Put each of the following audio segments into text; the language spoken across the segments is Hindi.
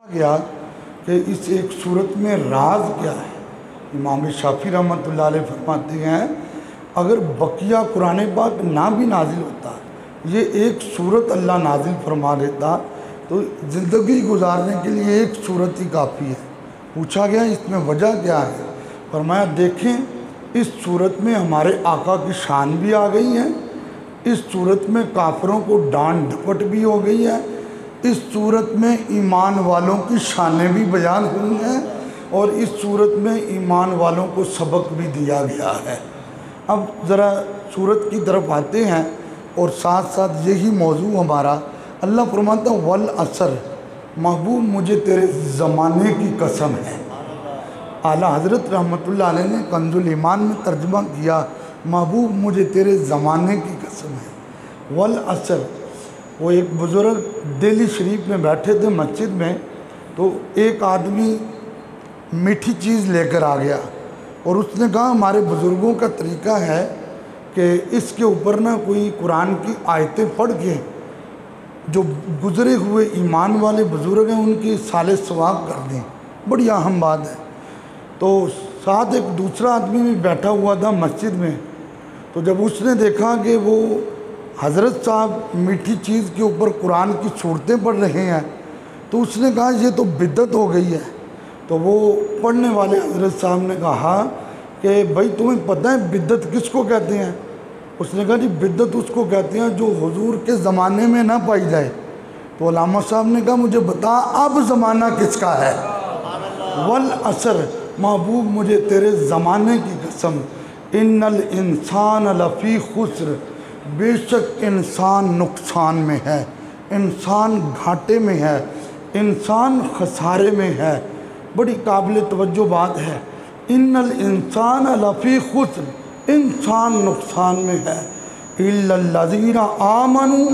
गया कि इस एक सूरत में राज क्या है। इमाम शाफी रहमतुल्लाह अलैह फरमाते हैं अगर बकिया कुरान पाक ना भी नाजिल होता, ये एक सूरत अल्लाह नाजिल फरमा देता तो ज़िंदगी गुजारने के लिए एक सूरत ही काफ़ी है। पूछा गया इसमें वजह क्या है, फरमाया देखें इस सूरत में हमारे आका की शान भी आ गई है, इस सूरत में काफिरों को डांट डपट भी हो गई है, इस सूरत में ईमान वालों की शानें भी बयान हुई हैं और इस सूरत में ईमान वालों को सबक भी दिया गया है। अब ज़रा सूरत की तरफ आते हैं और साथ साथ यही मौजू हमारा। अल्लाह फरमाता वल असर, महबूब मुझे तेरे ज़माने की कसम है। आला हज़रत रहमतुल्लाह अलैह ने कंजुल ईमान में तर्जुमा किया महबूब मुझे तेरे ज़माने की कसम है। वल असर, वो एक बुज़ुर्ग दिल्ली शरीफ में बैठे थे मस्जिद में, तो एक आदमी मीठी चीज़ लेकर आ गया और उसने कहा हमारे बुज़ुर्गों का तरीका है कि इसके ऊपर ना कोई कुरान की आयतें पढ़ के जो गुज़रे हुए ईमान वाले बुज़ुर्ग हैं उनकी साले सवाब कर दें, बड़ी अहम बात है। तो साथ एक दूसरा आदमी भी बैठा हुआ था मस्जिद में, तो जब उसने देखा कि वो हज़रत साहब मीठी चीज़ के ऊपर कुरान की सूरतें पढ़ रहे हैं तो उसने कहा ये तो बिद्दत हो गई है। तो वो पढ़ने वाले हज़रत साहब ने कहा कि भाई तुम्हें पता है बिद्दत किसको कहते हैं? उसने कहा जी बिद्दत उसको कहते हैं जो हुजूर के ज़माने में ना पाई जाए। तो अल्लामा साहब ने कहा मुझे बता अब ज़माना किसका है? वल असर, महबूब मुझे तेरे ज़माने की कसम, इन्नल इंसान लफ़ी खुस्र, बेशक इंसान नुकसान में है, इंसान घाटे में है, इंसान खसारे में है। बड़ी काबिल तवज्जो बात है। इन्नल इंसान लफ़ी खुस्र, इंसान नुकसान में है, इल्लल्लज़ीना आमनू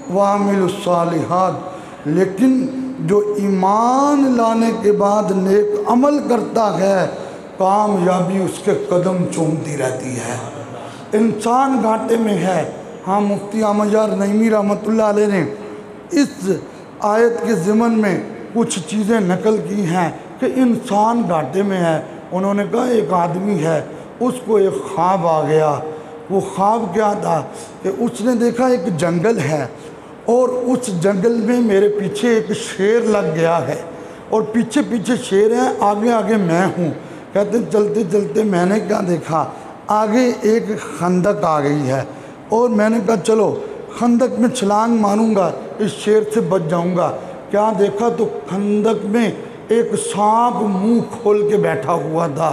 व अमिलुस्सालिहात, लेकिन जो ईमान लाने के बाद नेक अमल करता है कामयाबी उसके कदम चूमती रहती है। इंसान घाटे में है। हाँ, मुफ्ती अहमद यार नईमी रहमतुल्लाह अलैह ने इस आयत के ज़िमन में कुछ चीज़ें नकल की हैं कि इंसान घाटे में है। उन्होंने कहा एक आदमी है उसको एक ख्वाब आ गया। वो ख्वाब क्या था कि उसने देखा एक जंगल है और उस जंगल में मेरे पीछे एक शेर लग गया है और पीछे पीछे शेर है, आगे आगे मैं हूँ। कहते चलते चलते मैंने क्या देखा, आगे एक खंदक आ गई है और मैंने कहा चलो खंदक में छलांग मारूंगा, इस शेर से बच जाऊंगा। क्या देखा तो खंदक में एक सांप मुंह खोल के बैठा हुआ था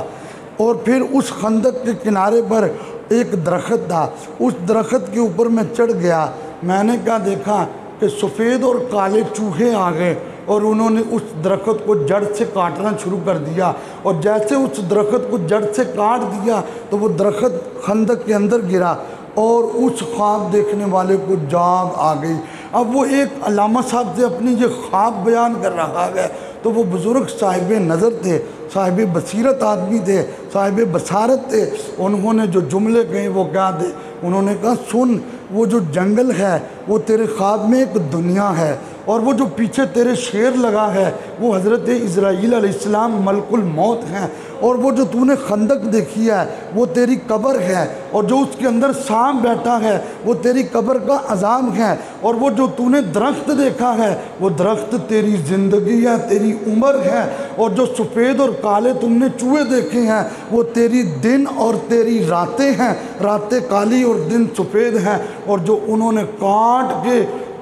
और फिर उस खंदक के किनारे पर एक दरख्त था, उस दरख्त के ऊपर मैं चढ़ गया। मैंने क्या देखा कि सफ़ेद और काले चूहे आ गए और उन्होंने उस दरख्त को जड़ से काटना शुरू कर दिया और जैसे उस दरख्त को जड़ से काट दिया तो वो दरख्त खंदक के अंदर गिरा और उस ख्वाब देखने वाले को जाग आ गई। अब वो एक अल्लामा साहब से अपनी ये ख्वाब बयान कर रहा है, तो वो बुज़ुर्ग साहिब नज़र थे, साहिब बसीरत आदमी थे, साहिब बसारत थे। उन्होंने जो जुमले कहे वो क्या थे? उन्होंने कहा सुन, वो जो जंगल है वो तेरे ख्वाब में एक दुनिया है और वो जो पीछे तेरे शेर लगा है वो हज़रत इज़राईल अलैहिस्सलाम मलकुल मौत हैं और वो जो तूने खंदक देखी है वो तेरी कब्र है और जो उसके अंदर सांप बैठा है वो तेरी कब्र का अज़ाब है और वो जो तूने दरख्त देखा है वो दरख्त तेरी ज़िंदगी है, तेरी उम्र है और जो सफ़ेद और काले तुमने चूहे देखे हैं वो तेरी दिन और तेरी रातें हैं, रातें काली और दिन सफ़ेद हैं। और जो उन्होंने काट के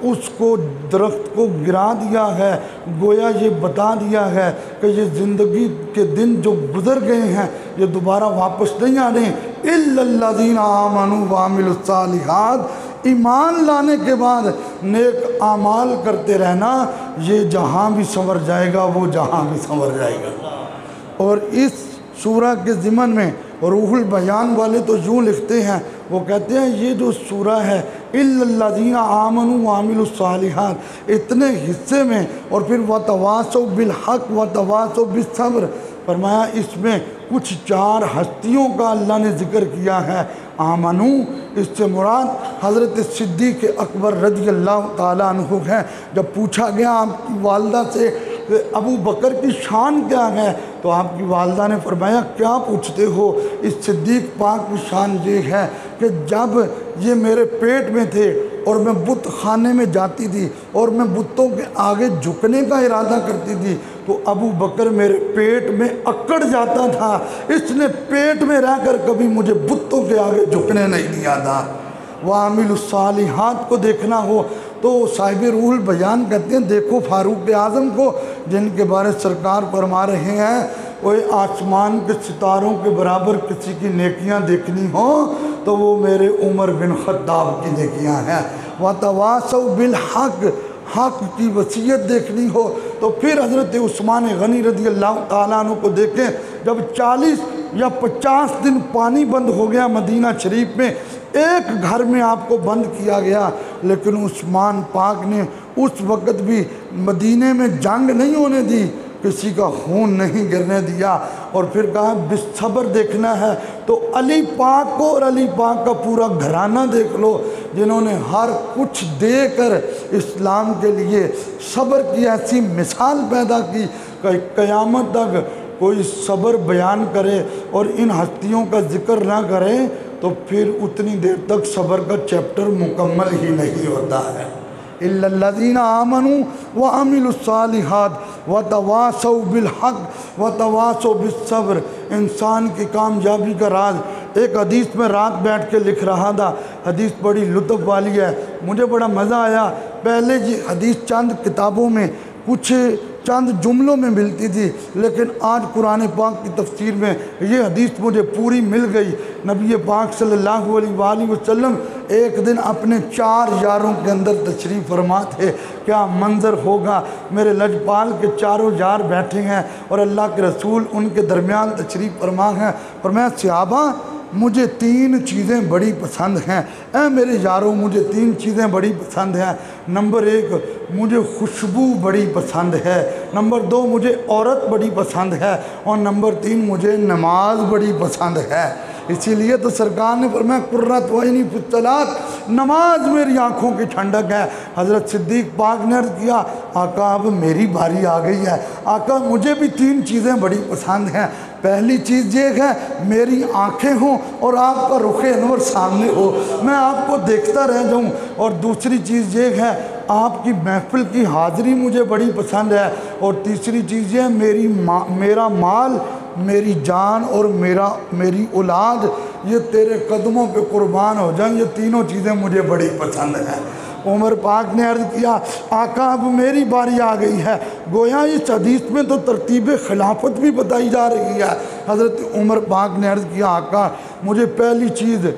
उसको दरख्त को गिरा दिया है, गोया ये बता दिया है कि ये ज़िंदगी के दिन जो गुज़र गए हैं ये दोबारा वापस नहीं आने। इल्लल्लज़ीना आमनू व अमिलुस्सालिहात, ईमान लाने के बाद नेक आमाल करते रहना, ये जहाँ भी संवर जाएगा वो जहाँ भी संवर जाएगा। और इस सूरा के ज़िमन में रूहुल बयान वाले तो यूँ लिखते हैं, वो कहते हैं ये जो सूरा है इल्लल्लज़ीना आमनू व अमिलुस्सालिहात, इतने हिस्से में और फिर वतवासौ बिल हक़ वतवासौ बिस्सब्र फरमाया, इसमें कुछ चार हस्तियों का अल्लाह ने ज़िक्र किया है। आमनू, इससे मुराद हज़रत सिद्दीक़ अकबर रज़ी अल्लाह ताला अन्हु हैं। जब पूछा गया आपकी वालदा से कि अबू बकर की शान क्या है, तो आपकी वालदा ने फरमाया क्या पूछते हो। इस सिद्दीक पाक की शान ये है कि जब ये मेरे पेट में थे और मैं बुत खाने में जाती थी और मैं बुतों के आगे झुकने का इरादा करती थी, तो अबू बकर मेरे पेट में अकड़ जाता था। इसने पेट में रहकर कभी मुझे बुतों के आगे झुकने नहीं दिया था। वामिलुस्सालिहात को देखना हो तो साहिब रूहुल बयान कहते हैं, देखो फारूक आज़म को, जिनके बारे सरकार फरमा रहे हैं कोई आसमान के सितारों के बराबर किसी की नेकियां देखनी हो तो वो मेरे उमर बिन खत्ताब की नेकियां हैं। वतवासौ बिल हक, हक की वसीयत देखनी हो तो फिर हज़रत उस्मान गनी रज़ी अल्लाह ताला अन्हु को देखें। जब 40 या 50 दिन पानी बंद हो गया मदीना शरीफ में, एक घर में आपको बंद किया गया, लेकिन उस्मान पाक ने उस वक़्त भी मदीने में जंग नहीं होने दी, किसी का खून नहीं गिरने दिया। और फिर कहा बिसब्र देखना है तो अली पाक को और अली पाक का पूरा घराना देख लो, जिन्होंने हर कुछ देकर इस्लाम के लिए सब्र की ऐसी मिसाल पैदा की कि क़यामत तक कोई सब्र बयान करे और इन हस्तियों का जिक्र ना करे तो फिर उतनी देर तक सब्र का चैप्टर मुकम्मल ही नहीं होता है। इल्लल्लज़ीना आमनू व अमिलुस्सालिहात व तवासौ बिल हक़ व तवासौ बिस्सब्र। इंसान की कामयाबी का राज एक हदीस में रात बैठ के लिख रहा था। हदीस बड़ी लुत्फ़ वाली है, मुझे बड़ा मज़ा आया। पहले जी हदीस चंद किताबों में कुछ चंद जुमलों में मिलती थी, लेकिन आज कुरान पाक की तफसीर में ये हदीस मुझे पूरी मिल गई। नबी पाक सल्लल्लाहु अलैहि वसल्लम एक दिन अपने 4 यारों के अंदर तशरीफ़ फरमा थे। क्या मंज़र होगा, मेरे लजपाल के 4 यार बैठे हैं और अल्लाह के रसूल उनके दरमियान तशरीफ़ फरमा हैं। और मैं सहाबा मुझे 3 चीज़ें बड़ी पसंद हैं, ऐ मेरे यारों मुझे 3 चीज़ें बड़ी पसंद हैं। नंबर 1 मुझे खुशबू बड़ी पसंद है, नंबर 2 मुझे औरत बड़ी पसंद है, और नंबर 3 मुझे नमाज बड़ी पसंद है। इसीलिए तो सरकार ने फरमाया कुर्रत वैनी फिस्सलात, नमाज मेरी आँखों की ठंडक है। हज़रत सिद्दीक पाक ने अर्ज़ किया आका अब मेरी बारी आ गई है। आका मुझे भी 3 चीज़ें बड़ी पसंद हैं। पहली चीज़ ये है मेरी आँखें हों और आपका रुखे अनवर सामने हो, मैं आपको देखता रह जाऊँ। और दूसरी चीज़ ये है आपकी महफिल की हाज़िरी मुझे बड़ी पसंद है। और तीसरी चीज़ ये मेरा माल, मेरी जान और मेरी औलाद ये तेरे कदमों पे कुर्बान हो जाएं। ये तीनों चीज़ें मुझे बड़ी पसंद हैं। उमर पाक ने अर्ज़ किया आका अब मेरी बारी आ गई है। गोया इस हदीस में तो तरतीब खिलाफत भी बताई जा रही है। हज़रत उमर पाक ने अर्ज़ किया आका मुझे पहली चीज़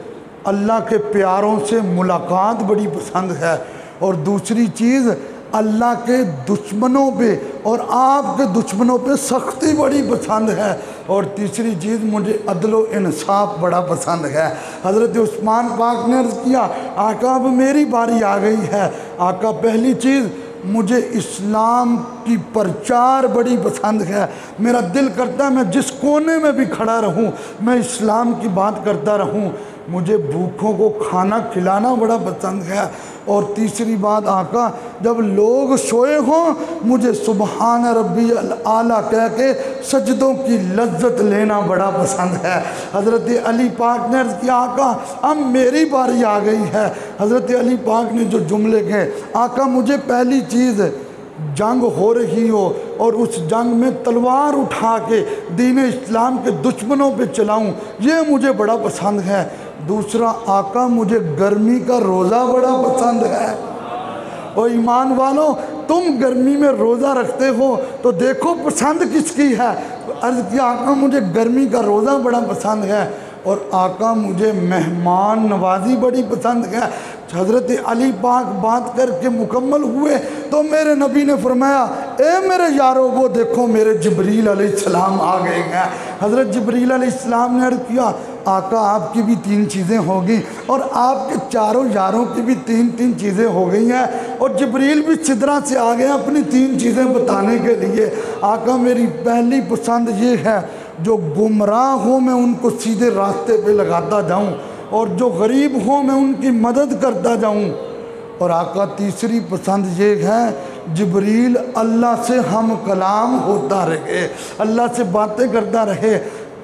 अल्लाह के प्यारों से मुलाकात बड़ी पसंद है, और दूसरी चीज़ अल्लाह के दुश्मनों पे और आपके दुश्मनों पे सख्ती बड़ी पसंद है, और तीसरी चीज़ मुझे अदल व इंसाफ बड़ा पसंद है। हज़रत उस्मान पाक ने अर्ज़ किया आका अब मेरी बारी आ गई है। आका पहली चीज़ मुझे इस्लाम की प्रचार बड़ी पसंद है। मेरा दिल करता है मैं जिस कोने में भी खड़ा रहूं मैं इस्लाम की बात करता रहूं। मुझे भूखों को खाना खिलाना बड़ा पसंद है। और तीसरी बात आका जब लोग सोए हों मुझे सुबहान रब्बी आला कह के सजदों की लज्जत लेना बड़ा पसंद है। हज़रत अली पाक ने अर्ज़ किया आका अब मेरी बारी आ गई है। हज़रत अली पाक ने जो जुमले कहे आका मुझे पहली चीज़ जंग हो रही हो और उस जंग में तलवार उठा के दीन इस्लाम के दुश्मनों पे चलाऊं, ये मुझे बड़ा पसंद है। दूसरा आका मुझे गर्मी का रोज़ा बड़ा पसंद है। और ईमान वालों तुम गर्मी में रोज़ा रखते हो तो देखो पसंद किसकी है। अर्ज़ किया आका मुझे गर्मी का रोज़ा बड़ा पसंद है, और आका मुझे मेहमान नवाजी बड़ी पसंद है। हज़रत अली पाक बात करके मुकम्मल हुए तो मेरे नबी ने फरमाया ए मेरे यारों वो देखो मेरे जिब्रील अलैहिस्सलाम आ गए हैं। हज़रत जिब्रील अलैहिस्सलाम ने अर्ज़ किया आका आपकी भी 3 चीज़ें होगी और आपके चारों यारों की भी 3-3 चीज़ें हो गई हैं। और जिब्रील भी सिदरा से आ गए अपनी 3 चीज़ें बताने के लिए। आका मेरी पहली पसंद ये है जो गुमराह हो मैं उनको सीधे रास्ते पे लगाता जाऊं, और जो गरीब हो मैं उनकी मदद करता जाऊं। और आका तीसरी पसंद ये है जिब्रील अल्लाह से हम कलाम होता रहे, अल्लाह से बातें करता रहे।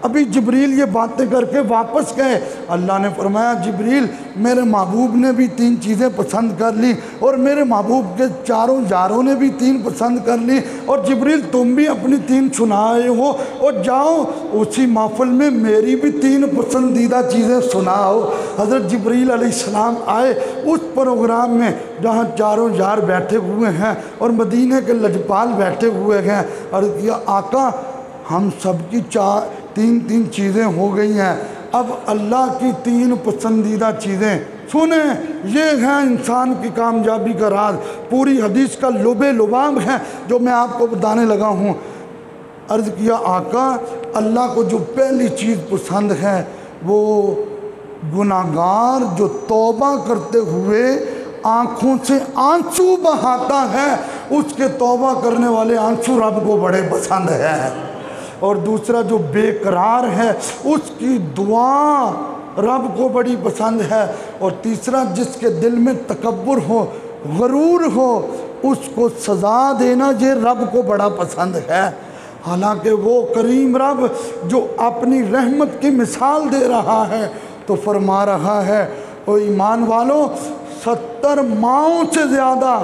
अभी जिब्रील ये बातें करके वापस गए। अल्लाह ने फरमाया जिब्रील मेरे महबूब ने भी 3 चीज़ें पसंद कर ली और मेरे महबूब के चारों यारों ने भी 3 पसंद कर ली, और जिब्रील तुम भी अपनी 3 सुनाए हो, और जाओ उसी महफिल में मेरी भी 3 पसंदीदा चीज़ें सुनाओ। हज़रत जिब्रील अलैहिस्सलाम आए उस प्रोग्राम में जहाँ चारों यार बैठे हुए हैं और मदीने के लजपाल बैठे हुए हैं, और किया आका हम सबकी 3 चीज़ें हो गई हैं, अब अल्लाह की 3 पसंदीदा चीज़ें सुने। ये हैं इंसान की कामयाबी का राज, पूरी हदीस का लुबे लुबाब है जो मैं आपको बताने लगा हूँ। अर्ज़ किया आका अल्लाह को जो पहली चीज़ पसंद है वो गुनाहगार जो तौबा करते हुए आँखों से आंसू बहाता है, उसके तौबा करने वाले आंसू रब को बड़े पसंद है। और दूसरा जो बेकरार है उसकी दुआ रब को बड़ी पसंद है। और तीसरा जिसके दिल में तकब्बुर हो, गरूर हो, उसको सज़ा देना ये रब को बड़ा पसंद है। हालांकि वो करीम रब जो अपनी रहमत की मिसाल दे रहा है तो फरमा रहा है ओ ईमान वालों 70 माओं से ज़्यादा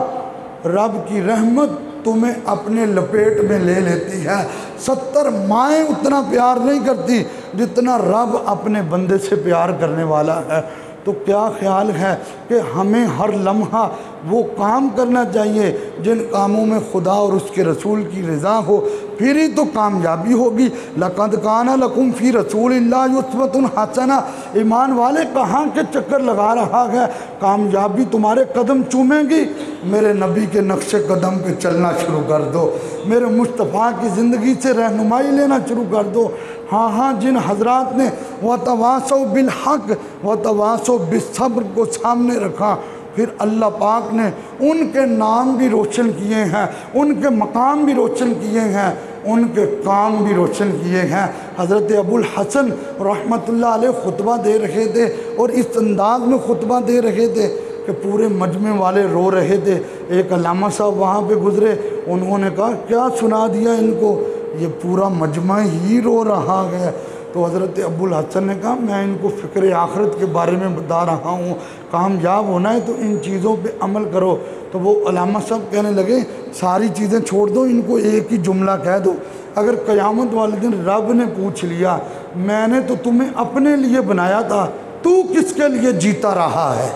रब की रहमत तुम्हें अपने लपेट में ले लेती है। 70 माएँ उतना प्यार नहीं करती जितना रब अपने बंदे से प्यार करने वाला है। तो क्या ख्याल है कि हमें हर लम्हा वो काम करना चाहिए जिन कामों में खुदा और उसके रसूल की रज़ा हो, फिर ही तो कामयाबी होगी। लक़द काना लकुम फ़ी रसूलिल्लाहि उस्वतुन हसना। ईमान वाले कहाँ के चक्कर लगा रहा है, कामयाबी तुम्हारे कदम चूमेगी। मेरे नबी के नक्शे कदम पे चलना शुरू कर दो, मेरे मुस्तफ़ा की ज़िंदगी से रहनुमाई लेना शुरू कर दो। हाँ हाँ, जिन हजरात ने वतवासौ बिल हक़ वतवासौ बिस्सब्र को सामने रखा, फिर अल्लाह पाक ने उनके नाम भी रोशन किए हैं, उनके मकाम भी रोशन किए हैं, उनके काम भी रोशन किए हैं। हज़रत अबुल हसन रहमतुल्लाह अलैह खुतबा दे रहे थे और इस अंदाज में खुतबा दे रहे थे कि पूरे मजमे वाले रो रहे थे। एक अल्लामा साहब वहाँ पे गुज़रे, उन्होंने कहा क्या सुना दिया इनको, ये पूरा मजमा ही रो रहा है। तो हज़रत अबुल हसन ने कहा मैं इनको फ़िक्र आखिरत के बारे में बता रहा हूँ, कामयाब होना है तो इन चीज़ों पे अमल करो। तो वो अल्लामा साहब कहने लगे सारी चीज़ें छोड़ दो, इनको एक ही जुमला कह दो, अगर क़यामत वाले दिन रब ने पूछ लिया मैंने तो तुम्हें अपने लिए बनाया था, तू किसके लिए जीता रहा है,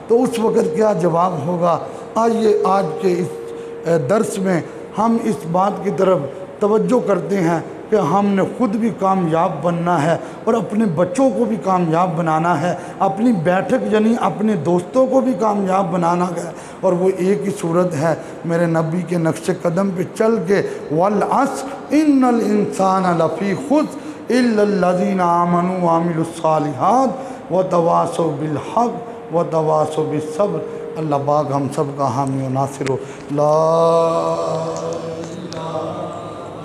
तो उस वक़्त क्या जवाब होगा। आइए आज के इस दर्स में हम इस बात की तरफ तवज्जो करते हैं कि हमने ख़ुद भी कामयाब बनना है और अपने बच्चों को भी कामयाब बनाना है, अपनी बैठक यानी अपने दोस्तों को भी कामयाब बनाना है। और वो एक ही सूरत है मेरे नबी के नक्शे कदम पे चल के वल अस्र इन्नल इंसान लफ़ी खुस्र इल्लल्लज़ीना आमनू व अमिलुस्सालिहात व तवासौ बिल हक़ व तवासौ बिस्सब्र। अल्लाह पाक हम सब का हामी व नासिर हो। ला